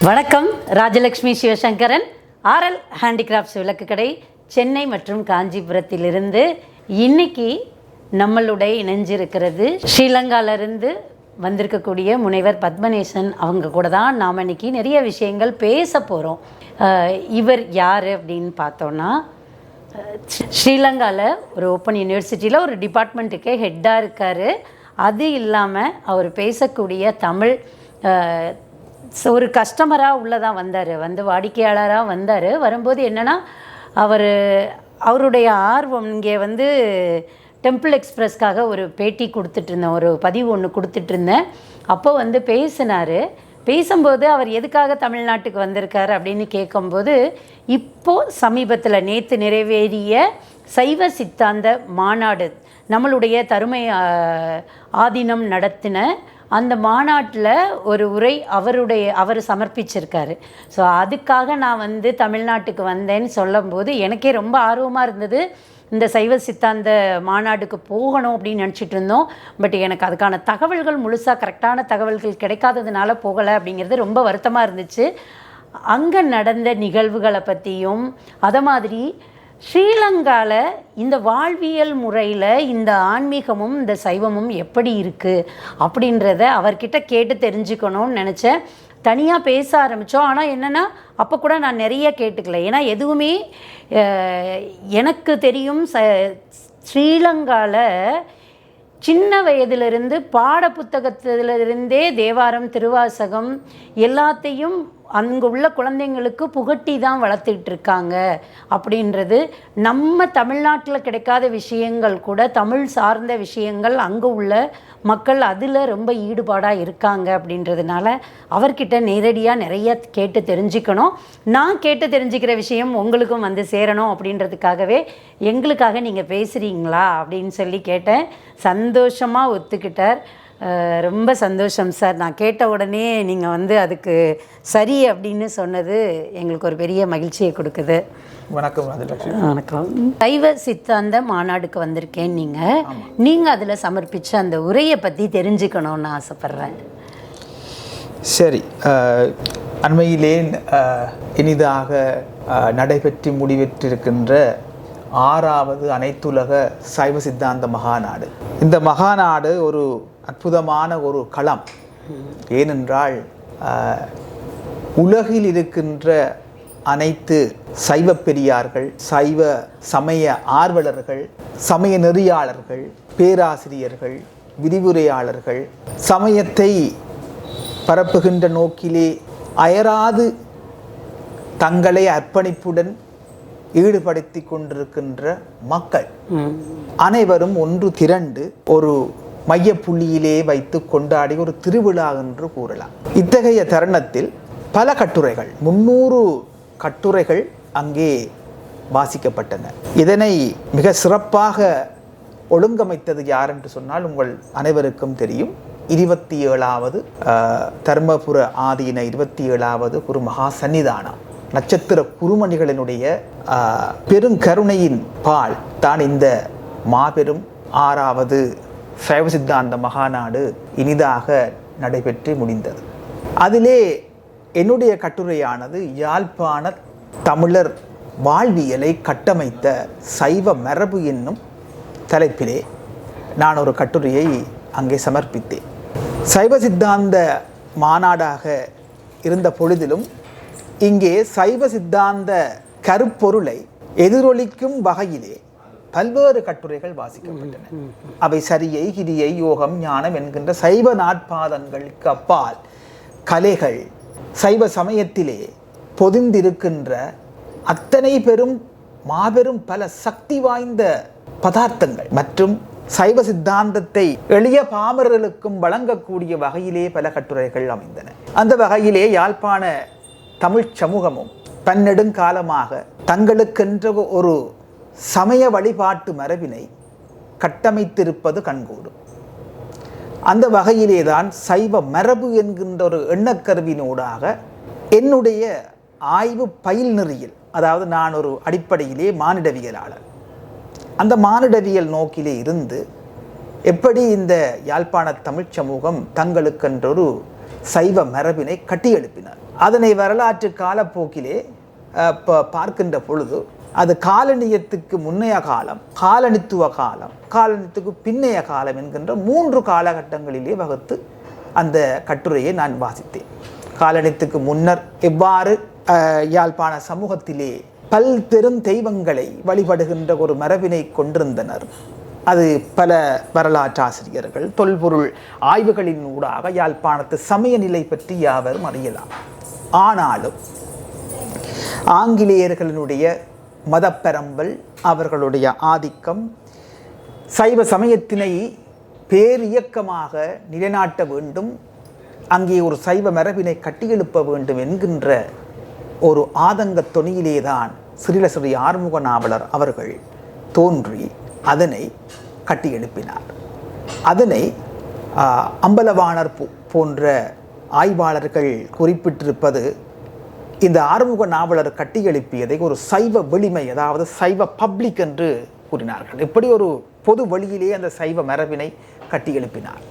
வணக்கம். Rajalakshmi Sivasankaran, RL handicrafts விளக்கு கடை, சென்னை மற்றும் காஞ்சிபுரத்திலிருந்து. இன்னைக்கு நம்மளுடைய இணைஞ்சிருக்கிறது ஸ்ரீலங்காவிலிருந்து வந்திருக்கக்கூடிய முனைவர் பத்மநேசன். அவங்க கூட தான் நாம் இன்னைக்கு நிறைய விஷயங்கள் பேச போகிறோம். இவர் யார் அப்படின்னு பார்த்தோன்னா, ஸ்ரீலங்காவில் ஒரு ஓப்பன் யூனிவர்சிட்டியில் ஒரு டிபார்ட்மெண்ட்டுக்கே ஹெட்டாக இருக்கார். அது இல்லாமல் அவர் பேசக்கூடிய தமிழ் ஒரு கஸ்டமராக உள்ளதான் வந்தார், வாடிக்கையாளராக வந்தார். வரும்போது என்னென்னா, அவருடைய ஆர்வம் இங்கே டெம்பிள் எக்ஸ்பிரஸ்க்காக ஒரு பேட்டி கொடுத்துட்ருந்தேன், ஒரு பதிவு ஒன்று கொடுத்துட்ருந்தேன். அப்போ பேசினார். பேசும்போது அவர் எதுக்காக தமிழ்நாட்டுக்கு வந்திருக்காரு அப்படின்னு கேட்கும்போது, இப்போது சமீபத்தில் நேற்று நிறைவேறிய சைவ சித்தாந்த மாநாடு, நம்மளுடைய தருமை ஆதீனம் நடத்தின அந்த மாநாட்டில் ஒரு உரை அவர் சமர்ப்பிச்சிருக்காரு. ஸோ அதுக்காக நான் தமிழ்நாட்டுக்கு வந்தேன்னு சொல்லும்போது எனக்கே ரொம்ப ஆர்வமாக இருந்தது. இந்த சைவ சித்தாந்த மாநாடுக்கு போகணும் அப்படின்னு நினச்சிட்டு இருந்தோம். பட் எனக்கு அதுக்கான தகவல்கள் முழுசாக கரெக்டான தகவல்கள் கிடைக்காததுனால போகலை அப்படிங்கிறது ரொம்ப வருத்தமாக இருந்துச்சு. அங்கே நடந்த நிகழ்வுகளை பற்றியும், அதை மாதிரி ஸ்ரீலங்காவில் இந்த வாழ்வியல் முறையில் இந்த ஆன்மீகமும் இந்த சைவமும் எப்படி இருக்குது அப்படின்றத அவர்கிட்ட கேட்டு தெரிஞ்சுக்கணும்னு நினச்சேன். தனியாக பேச ஆரம்பித்தோம். ஆனால் என்னென்னா, அப்போ கூட நான் நிறைய கேட்டுக்கல. ஏன்னா எதுவுமே எனக்கு தெரியும். ஸ்ரீலங்காவில் சின்ன வயதிலிருந்து பாட புத்தகத்திலிருந்தே தேவாரம், திருவாசகம் எல்லாத்தையும் அங்கே உள்ள குழந்தைங்களுக்கு புகட்டி தான் வளர்த்துட்டு இருக்காங்க அப்படின்றது. நம்ம தமிழ்நாட்டில் கிடைக்காத விஷயங்கள் கூட, தமிழ் சார்ந்த விஷயங்கள் அங்கே உள்ள மக்கள் அதில் ரொம்ப ஈடுபாடாக இருக்காங்க அப்படின்றதுனால அவர்கிட்ட நேரடியாக நிறைய கேட்டு தெரிஞ்சுக்கணும். நான் கேட்டு தெரிஞ்சுக்கிற விஷயம் உங்களுக்கும் சேரணும் அப்படின்றதுக்காகவே எங்களுக்காக நீங்கள் பேசுகிறீங்களா அப்படின்னு சொல்லி கேட்டேன். சந்தோஷமாக ஒத்துக்கிட்டார். ரொம்ப சந்தோஷம் சார். நான் கேட்ட உடனே நீங்கள் அதுக்கு சரி அப்படின்னு சொன்னது எங்களுக்கு ஒரு பெரிய மகிழ்ச்சியை கொடுக்குது. வணக்கம். வணக்கம். சைவ சித்தாந்த மாநாடுக்கு வந்திருக்கேன். நீங்கள் அதில் சமர்ப்பித்த அந்த உரையை பற்றி தெரிஞ்சுக்கணும்னு ஆசைப்பட்றேன். சரி, அண்மையிலே இனிதாக நடைபெற்று முடிவெற்றிருக்கின்ற 6வது அனைத்துலக சைவ சித்தாந்த மகாநாடு. இந்த மகாநாடு ஒரு அற்புதமான ஒரு களம். ஏனென்றால் உலகில் இருக்கின்ற அனைத்து சைவ பெரியார்கள், சைவ சமய ஆர்வலர்கள், சமய நெறியாளர்கள், பேராசிரியர்கள், விரிவுரையாளர்கள், சமயத்தை பரப்புகின்ற நோக்கிலே அயராது தங்களை அர்ப்பணிப்புடன் ஈடுபடுத்தி கொண்டிருக்கின்ற மக்கள் அனைவரும் ஒன்று திரண்டு ஒரு மைய புள்ளியிலே வைத்து கொண்டாடி ஒரு திருவிழா என்று கூறலாம். இத்தகைய தருணத்தில் பல கட்டுரைகள், 300 கட்டுரைகள் அங்கே வாசிக்கப்பட்டன. இதனை மிக சிறப்பாக ஒழுங்கமைத்தது யார் என்று சொன்னால் உங்கள் அனைவருக்கும் தெரியும். 27வது தர்மபுர ஆதீன 27வது குரு மகா சன்னிதானம் நட்சத்திர குருமணிகளினுடைய பெருங்கருணையின் பால் தான் இந்த மாபெரும் 6வது சைவ சித்தாந்த மகாநாடு இனிதாக நடைபெற்று முடிந்தது. அதிலே என்னுடைய கட்டுரையானது யாழ்ப்பாண தமிழர் வாழ்வியலை கட்டமைத்த சைவ மரபு என்னும் தலைப்பிலே நான் ஒரு கட்டுரையை அங்கே சமர்ப்பித்தேன். சைவ சித்தாந்த மாநாடாக இருந்த பொழுதிலும் இங்கே சைவ சித்தாந்த கருப்பொருளை எதிரொலிக்கும் வகையிலே பல்வேறு கட்டுரைகள் வாசிக்கப்பட்டன. அவை சரியை, கிரியை, யோகம், ஞானம் என்கின்ற சைவ நாட்பாதங்களுக்கு அப்பால் கலைகள், சைவ சமயத்திலே பொதிந்திருக்கின்ற அத்தனை பெரும் மாபெரும் பல சக்தி வாய்ந்த பதார்த்தங்கள் மற்றும் சைவ சித்தாந்தத்தை எளிய பாமரர்களுக்கும் வழங்கக்கூடிய வகையிலே பல கட்டுரைகள் அமைந்தன. அந்த வகையிலே யாழ்ப்பாண தமிழ் சமூகமும் பன்னெடுங்காலமாக தங்களுக்கென்ற ஒரு சமய வழிபாட்டு மரபினை கட்டமைத்திருப்பது கண்கூடும். அந்த வகையிலே தான் சைவ மரபு என்கின்ற ஒரு எண்ணக்கருவினூடாக என்னுடைய ஆய்வு பயில் நெறியில், அதாவது நான் ஒரு அடிப்படையிலே மானிடவியலாளர், அந்த மானிடவியல் நோக்கிலே இருந்து எப்படி இந்த யாழ்ப்பாண தமிழ் சமூகம் தங்களுக்கென்றொரு சைவ மரபினை கட்டியெழுப்பினார். அதனை வரலாற்று காலப்போக்கிலே பார்க்கின்ற பொழுது அது காலனியத்துக்கு முன்னைய காலம், காலனித்துவ காலம், காலனித்துக்கு பின்னைய காலம் என்கின்ற 3 காலகட்டங்களிலே வகுத்து அந்த கட்டுரையை நான் வாசித்தேன். காலனித்துக்கு முன்னர் எவ்வாறு யாழ்ப்பாண சமூகத்திலே பல்பெரும் தெய்வங்களை வழிபடுகின்ற ஒரு மரபினை கொண்டிருந்தனர், அது பல வரலாற்றாசிரியர்கள் தொல்பொருள் ஆய்வுகளின் ஊடாக யாழ்ப்பாணத்து சமய நிலை பற்றி யாவரும் அறியலாம். ஆனாலும் ஆங்கிலேயர்களினுடைய மதப்பரம்பல், அவர்களுடைய ஆதிக்கம், சைவ சமயத்தினை பேரியக்கமாக நிலைநாட்ட வேண்டும், அங்கே ஒரு சைவ மரபினை கட்டியெழுப்ப வேண்டும் என்கின்ற ஒரு ஆதங்க தொனியிலேதான் ஸ்ரீலஸ்ரீ ஆறுமுக நாவலர் அவர்கள் தோன்றி அதனை கட்டியெழுப்பினார். அதனை அம்பலவாணர் போன்ற ஆய்வாளர்கள் குறிப்பிட்டிருப்பது, இந்த ஆறுமுக நாவலர் கட்டியெழுப்பியதை ஒரு சைவ வெளிமை, அதாவது சைவ பப்ளிக் என்று கூறினார்கள். இப்படி ஒரு பொது வழியிலே அந்த சைவ மரபினை கட்டியெழுப்பினார்.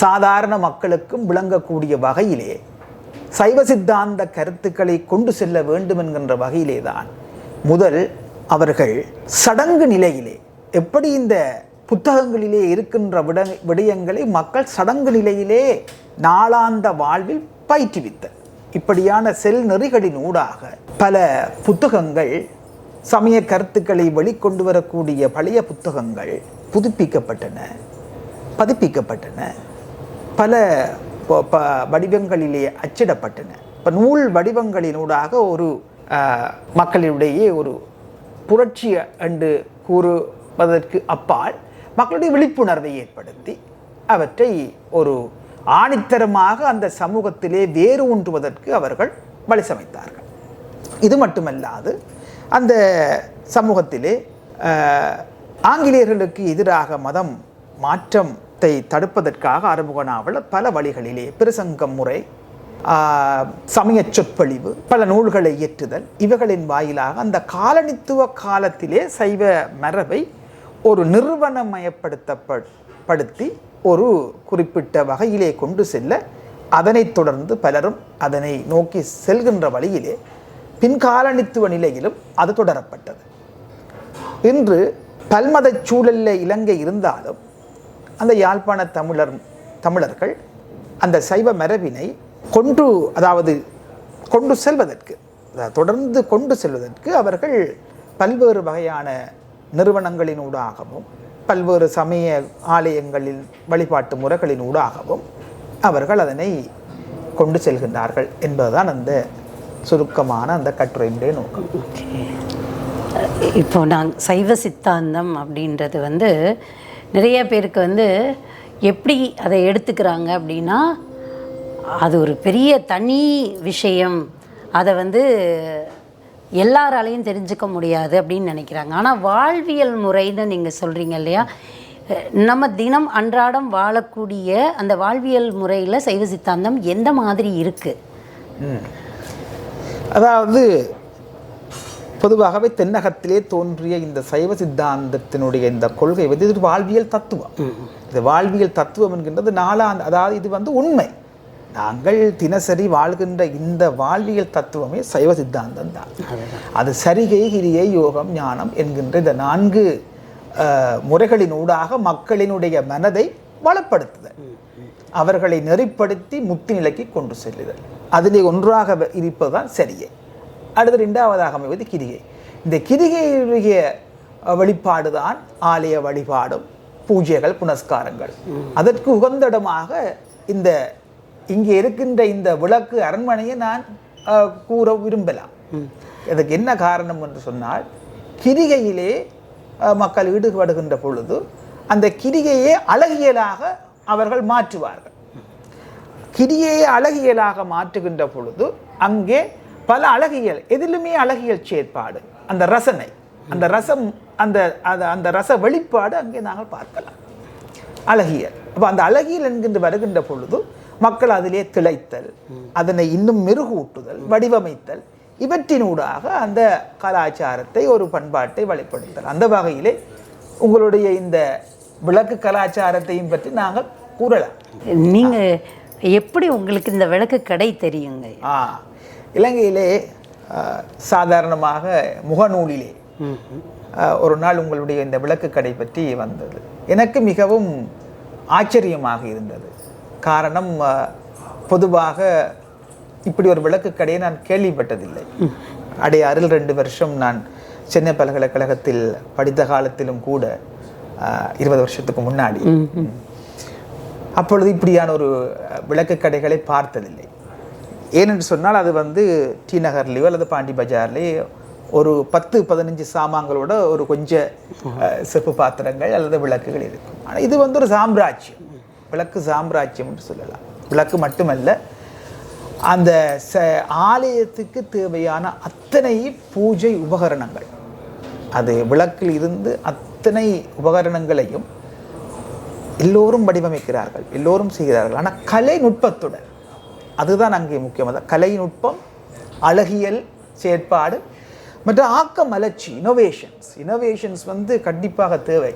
சாதாரண மக்களுக்கும் விளங்கக்கூடிய வகையிலே சைவ சித்தாந்த கருத்துக்களை கொண்டு செல்ல வேண்டும் என்கின்ற வகையிலே தான் முதல் அவர்கள் சடங்கு நிலையிலே, எப்படி இந்த புத்தகங்களிலே இருக்கின்ற விடயங்களை மக்கள் சடங்கு நிலையிலே நாளாந்த வாழ்வில் பயிற்றுவித்தல், இப்படியான செல் நெறிகளின் ஊடாக பல புத்தகங்கள், சமய கருத்துக்களை வெளிக்கொண்டு வரக்கூடிய பழைய புத்தகங்கள் புதுப்பிக்கப்பட்டன, பதிப்பிக்கப்பட்டன, பல வடிவங்களிலே அச்சிடப்பட்டன. இப்போ நூல் வடிவங்களினூடாக ஒரு மக்களிடையே ஒரு புரட்சி என்று கூறுவதற்கு அப்பால் மக்களுடைய விழிப்புணர்வை ஏற்படுத்தி அவற்றை ஒரு ஆணித்தரமாக அந்த சமூகத்திலே வேறு ஊன்றுவதற்கு அவர்கள் வழி சமைத்தார்கள். இது மட்டுமல்லாது அந்த சமூகத்திலே ஆங்கிலேயர்களுக்கு எதிராக மதம் மாற்றத்தை தடுப்பதற்காக ஆறுமுக நாவலர் பல வழிகளிலே பிரசங்கம் முறை, சமய சொற்பொழிவு, பல நூல்களை இயற்றுதல், இவைகளின் வாயிலாக அந்த காலனித்துவ காலத்திலே சைவ மரபை ஒரு நிறுவனமயப்படுத்தி ஒரு குறிப்பிட்ட வகையிலே கொண்டு செல்ல, அதனைத் தொடர்ந்து பலரும் அதனை நோக்கி செல்கின்ற வழியிலே பின்காலனித்துவ நிலையிலும் அது தொடரப்பட்டது. இன்று பல்மத சூழலில் இலங்கை இருந்தாலும் அந்த யாழ்ப்பாண தமிழர்கள் அந்த சைவ மரபினை கொண்டு செல்வதற்கு, தொடர்ந்து கொண்டு செல்வதற்கு அவர்கள் பல்வேறு வகையான நிறுவனங்களினூடாகவும் பல்வேறு சமய ஆலயங்களில் வழிபாட்டு முறைகளின் ஊடாகவும் அவர்கள் அதனை கொண்டு செல்கின்றார்கள் என்பதுதான் அந்த சுருக்கமான அந்த கட்டுரையினுடைய நோக்கம். இப்போ நாங்கள் சைவ சித்தாந்தம் அப்படின்றது நிறைய பேருக்கு எப்படி அதை எடுத்துக்கிறாங்க அப்படின்னா, அது ஒரு பெரிய தனி விஷயம், அதை எல்லாராலையும் தெரிஞ்சுக்க முடியாது அப்படின்னு நினைக்கிறாங்க. ஆனால் வாழ்வியல் முறைன்னு நீங்கள் சொல்கிறீங்க இல்லையா, நம்ம தினம் அன்றாடம் வாழக்கூடிய அந்த வாழ்வியல் முறையில் சைவ சித்தாந்தம் எந்த மாதிரி இருக்குது? அதாவது பொதுவாகவே தென்னகத்திலே தோன்றிய இந்த சைவ சித்தாந்தத்தினுடைய இந்த கொள்கை இது வாழ்வியல் தத்துவம். இது வாழ்வியல் தத்துவம் என்கின்றது அதாவது இது உண்மை. நாங்கள் தினசரி வாழ்கின்ற இந்த வாழ்வியல் தத்துவமே சைவ சித்தாந்தம் தான். அது சரிகை, கிரியை, யோகம், ஞானம் என்கின்ற இந்த 4 முறைகளினூடாக மக்களினுடைய மனதை வளப்படுத்துதல், அவர்களை நெறிப்படுத்தி முக்தி நிலைக்கு கொண்டு செல்லுதல், அதிலே ஒன்றாக இருப்பதுதான் சரியை. அடுத்து 2ஆவதாக அமைவது கிரிகை. இந்த கிரிகையுடைய வழிபாடுதான் ஆலய வழிபாடும் பூஜைகள், புனஸ்காரங்கள். அதற்கு உகந்த இடமாக இங்கே இருக்கின்ற இந்த விளக்கு அரண்மனையை நான் கூற விரும்பலாம். இதுக்கு என்ன காரணம் என்று சொன்னால், கிரிகையிலே மக்கள் ஈடுபடுகின்ற பொழுது அந்த கிரிகையை அழகியலாக அவர்கள் மாற்றுவார்கள். கிரிகையை அழகியலாக மாற்றுகின்ற பொழுது அங்கே பல அழகியல், எதிலுமே அழகியல் செயற்பாடு, அந்த ரசனை, அந்த ரசம், அந்த ரச வெளிப்பாடு அங்கே நாங்கள் பார்க்கலாம். அழகியல். அப்போ அந்த அழகியல் என்கின்ற வருகின்ற பொழுது மக்கள் அதிலே திளைத்தல், அதனை இன்னும் மெருகூட்டுதல், வடிவமைத்தல், இவற்றினூடாக அந்த கலாச்சாரத்தை, ஒரு பண்பாட்டை வெளிப்படுத்தல். அந்த வகையிலே உங்களுடைய இந்த விளக்கு கலாச்சாரத்தையும் பற்றி நாங்கள் கூறலாம். நீங்கள் எப்படி உங்களுக்கு இந்த விளக்கு கடை தெரியுங்க? இலங்கையிலே சாதாரணமாக முகநூலிலே ஒரு நாள் உங்களுடைய இந்த விளக்கு கடை பற்றி வந்தது. எனக்கு மிகவும் ஆச்சரியமாக இருந்தது. காரணம், பொதுவாக இப்படி ஒரு விளக்கு கடையை நான் கேள்விப்பட்டதில்லை. அடையாறில் 2 வருஷம் நான் சென்னை பல்கலைக்கழகத்தில் படித்த காலத்திலும் கூட 20 வருஷத்துக்கு முன்னாடி, அப்பொழுது இப்படியான ஒரு விளக்கு கடைகளை பார்த்ததில்லை. ஏனென்று சொன்னால் அது வந்து டி நகர்லேயோ அல்லது பாண்டி பஜார்லேயோ ஒரு 10-15 சாமான்களோட ஒரு கொஞ்சம் செப்பு பாத்திரங்கள் அல்லது விளக்குகள் இருக்கும். ஆனால் இது வந்து ஒரு சாம்ராஜ்யம், விளக்கு சாம்ராஜ்யம் என்று சொல்லலாம். விளக்கு மட்டுமல்ல, அந்த ஆலயத்துக்கு தேவையான அத்தனை பூஜை உபகரணங்கள், அது விளக்கில் இருந்து அத்தனை உபகரணங்களையும் எல்லோரும் வடிவமைக்கிறார்கள், எல்லோரும் செய்கிறார்கள். ஆனால் கலை நுட்பத்துடன், அதுதான் அங்கே முக்கியமாக கலை நுட்பம், அழகியல் செயற்பாடு மற்றும் ஆக்க மலர்ச்சி, இனோவேஷன்ஸ் வந்து கண்டிப்பாக தேவை.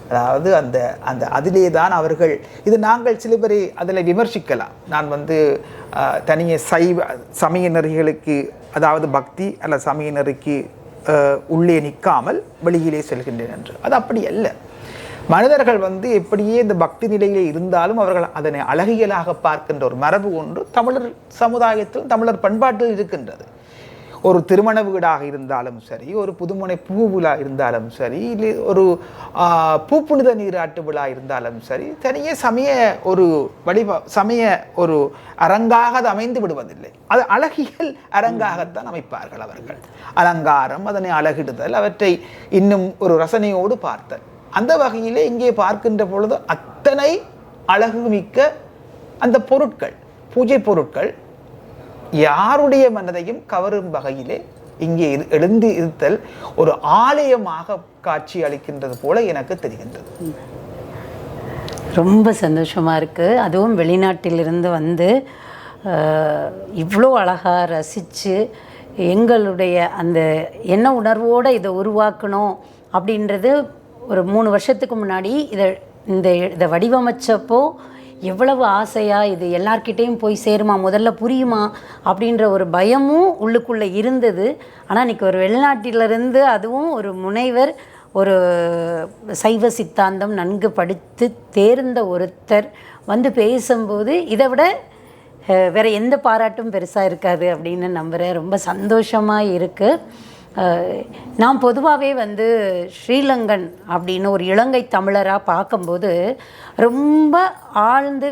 அதாவது அந்த அந்த அதிலே தான் அவர்கள், இது நாங்கள் சில பேரை அதில் விமர்சிக்கலாம். நான் வந்து தனியே சமய நெறிகளுக்கு, அதாவது பக்தி அல்ல சமய நெறிக்கு உள்ளே நிற்காமல் வெளியிலே செல்கின்றேன் என்று. அது அப்படி அல்ல. மனிதர்கள் வந்து எப்படியே இந்த பக்தி நிலையிலே இருந்தாலும் அவர்கள் அதனை அழகியலாக பார்க்கின்ற ஒரு மரபு ஒன்று தமிழர் சமுதாயத்தில், தமிழர் பண்பாட்டில் இருக்கின்றது. ஒரு திருமண வீடாக இருந்தாலும் சரி, ஒரு புதுமனை பூ விழா இருந்தாலும் சரி, இல்லை ஒரு பூப்புனித நீராட்டு விழா இருந்தாலும் சரி, தனியே சமய ஒரு அரங்காக அது அமைந்து விடுவதில்லை. அது அழகியல் அரங்காகத்தான் அமைப்பார்கள் அவர்கள். அலங்காரம், அதனை அழகிடுதல், அவற்றை இன்னும் ஒரு ரசனையோடு பார்த்தல். அந்த வகையிலே இங்கே பார்க்கின்ற பொழுது அத்தனை அழகு மிக்க அந்த பொருட்கள், பூஜை பொருட்கள் யாருடைய மனதையும் கவரும் வகையிலே இங்கே எழுந்து இருத்தல் ஒரு ஆலயமாக காட்சி அளிக்கின்றது போல எனக்கு தெரிகின்றது. ரொம்ப சந்தோஷமாக இருக்குது. அதுவும் வெளிநாட்டிலிருந்து வந்து இவ்வளோ அழகாக ரசித்து எங்களுடைய அந்த என்ன உணர்வோடு இதை உருவாக்கணும் அப்படின்றது ஒரு 3 வருஷத்துக்கு முன்னாடி இதை வடிவமைச்சப்போ எவ்வளவு ஆசையாக இது எல்லார்கிட்டேயும் போய் சேருமா, முதல்ல புரியுமா அப்படின்ற ஒரு பயமும் உள்ளுக்குள்ளே இருந்தது. ஆனால் இன்றைக்கி ஒரு வெளிநாட்டிலிருந்து, அதுவும் ஒரு முனைவர், ஒரு சைவ சித்தாந்தம் நன்கு படித்து தேர்ந்த ஒருத்தர் வந்து பேசும்போது இதை விட வேறு எந்த பாராட்டும் பெருசாக இருக்காது அப்படின்னு நம்புகிறேன். ரொம்ப சந்தோஷமாக இருக்குது. நான் பொதுவாகவே வந்து ஸ்ரீலங்கன் அப்படின்னு ஒரு இலங்கை தமிழராக பார்க்கும்போது ரொம்ப ஆழ்ந்து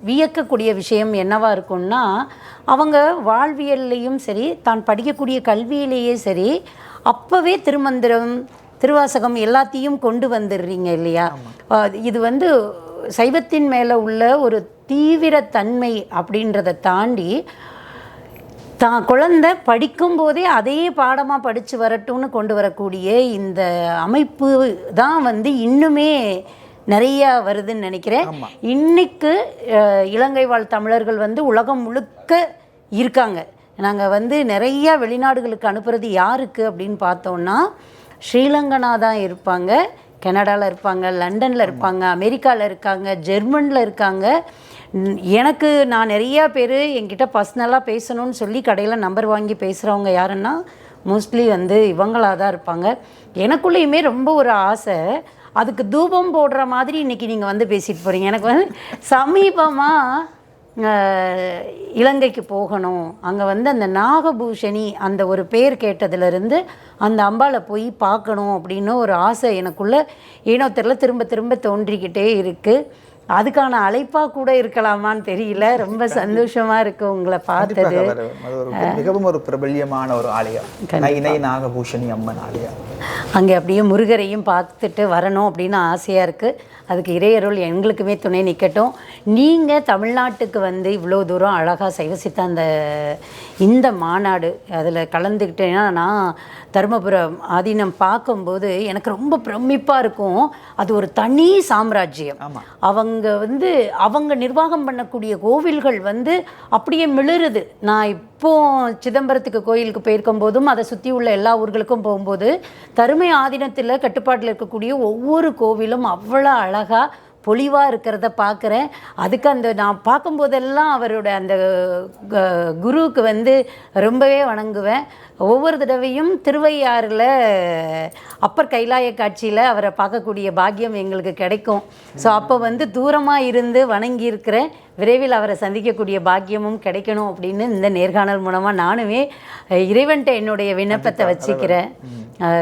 வியக்கக்கூடிய விஷயம் என்னவாக இருக்கும்னா, அவங்க வாழ்வியல்லையும் சரி, தான் படிக்கக்கூடிய கல்வியிலேயே சரி, அப்போவே திருமந்திரம், திருவாசகம் எல்லாத்தையும் கொண்டு வந்துடுறீங்க இல்லையா? இது வந்து சைவத்தின் மேலே உள்ள ஒரு தீவிரத்தன்மை அப்படின்றத தாண்டி தான் குழந்தை படிக்கும்போதே அதே பாடமாக படித்து வரட்டும்னு கொண்டு வரக்கூடிய இந்த அமைப்பு தான் வந்து இன்னுமே நிறையா வருதுன்னு நினைக்கிறேன். இன்னைக்கு இலங்கை வாழ் தமிழர்கள் வந்து உலகம் முழுக்க இருக்காங்க. நாங்கள் வந்து நிறையா வெளிநாடுகளுக்கு அனுப்புறது யாருக்கு அப்படின்னு பார்த்தோன்னா, ஸ்ரீலங்கனாக தான் இருப்பாங்க, கனடாவில் இருப்பாங்க, லண்டனில் இருப்பாங்க, அமெரிக்காவில் இருக்காங்க, ஜெர்மனில் இருக்காங்க. நான் நிறையா பேர் என்கிட்ட பர்சனலாக பேசணும்னு சொல்லி கடையில் நம்பர் வாங்கி பேசுகிறவங்க யாருன்னா மோஸ்ட்லி வந்து இவங்களாக தான் இருப்பாங்க. எனக்குள்ளேயுமே ரொம்ப ஒரு ஆசை, அதுக்கு தூபம் போடுற மாதிரி இன்றைக்கி நீங்கள் வந்து பேசிட்டு போகிறீங்க. எனக்கு வந்து சமீபமாக இலங்கைக்கு போகணும், அங்கே வந்து அந்த நாகபூஷணி அந்த ஒரு பேர் கேட்டதுலேருந்து அந்த அம்பாவை போய் பார்க்கணும் அப்படின்னு ஒரு ஆசை எனக்குள்ளே ஏனோ தெரியல திரும்ப திரும்ப தோன்றிக்கிட்டே இருக்குது. அதுக்கான அழைப்பாக கூட இருக்கலாமான்னு தெரியல. ரொம்ப சந்தோஷமாக இருக்குது உங்களை பார்த்தது. மிகவும் ஒரு பிரபல்யமான ஒரு ஆலயம், நாகபூஷணி அம்மன் ஆலயம். அங்கே அப்படியே முருகரையும் பார்த்துட்டு வரணும் அப்படின்னு ஆசையாக இருக்குது. அதுக்கு இறையருள் எங்களுக்குமே துணை நிற்கட்டும். நீங்கள் தமிழ்நாட்டுக்கு வந்து இவ்வளோ தூரம் அழகாக சைவ சித்தாந்த இந்த மாநாடு அதில் கலந்துக்கிட்டேன்னா, நான் தருமபுரம் ஆதீனம் பார்க்கும்போது எனக்கு ரொம்ப பிரமிப்பாக இருக்கும். அது ஒரு தனி சாம்ராஜ்யம். அவங்க நிர்வாகம் பண்ணக்கூடிய கோவில்கள் வந்து அப்படியே மிளறுது. நான் இப்போ சிதம்பரத்துக்கு கோயிலுக்கு போயிருக்கும் போதும் அதை சுற்றி உள்ள எல்லா ஊர்களுக்கும் போகும்போது தருமை ஆதீனத்தில் கட்டுப்பாட்டில் இருக்கக்கூடிய ஒவ்வொரு கோவிலும் அவ்வளோ அழகாக பொலிவாக இருக்கிறத பார்க்குறேன். அதுக்கு அந்த நான் பார்க்கும்போதெல்லாம் அவரோட அந்த குருவுக்கு வந்து ரொம்பவே வணங்குவேன். ஒவ்வொரு தடவையும் திருவையாறில் அப்பர் கைலாய காட்சியில் அவரை பார்க்கக்கூடிய பாக்கியம் எங்களுக்கு கிடைக்கும். ஸோ அப்போ வந்து தூரமாக இருந்து வணங்கியிருக்கிறேன். விரைவில் அவரை சந்திக்கக்கூடிய பாக்கியமும் கிடைக்கணும் அப்படின்னு இந்த நேர்காணல் மூலமாக நானுமே இறைவன்ட்ட என்னுடைய விண்ணப்பத்தை வச்சுக்கிறேன்.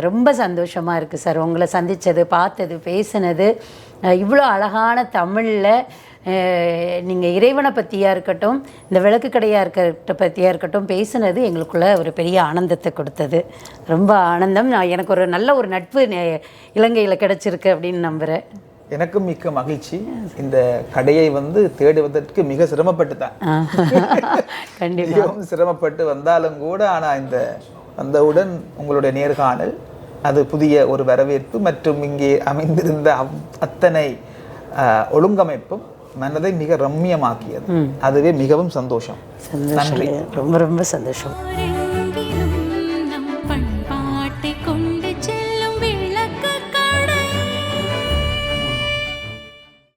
ரொம்ப சந்தோஷமாக இருக்குது சார் உங்களை சந்தித்தது, பார்த்தது, பேசினது. இவ்வளோ அழகான தமிழில் நீங்கள் இறைவனை பற்றியாக இருக்கட்டும், இந்த விளக்கு கடையாக பற்றியாக இருக்கட்டும் பேசுனது எங்களுக்குள்ள ஒரு பெரிய ஆனந்தத்தை கொடுத்தது. ரொம்ப ஆனந்தம். எனக்கு ஒரு நல்ல ஒரு நட்பு இலங்கையில் கிடச்சிருக்கு அப்படின்னு நம்புகிறேன். எனக்கும் மிக்க மகிழ்ச்சி. இந்த கடையை வந்து தேடுவதற்கு மிக சிரமப்பட்டு தான் கண்டிப்பாக சிரமப்பட்டு வந்தாலும் கூட, ஆனால் இந்த வந்தவுடன் உங்களுடைய நேர்காணல் அது புதிய ஒரு வரவேற்பு மற்றும் இங்கே அமைந்திருந்த அத்தனை ஒழுங்கமைப்பும் மனதை மிக ரம்மியமாக்கியது. அதுவே மிகவும் சந்தோஷம். நன்றி. ரொம்ப ரொம்ப சந்தோஷம்.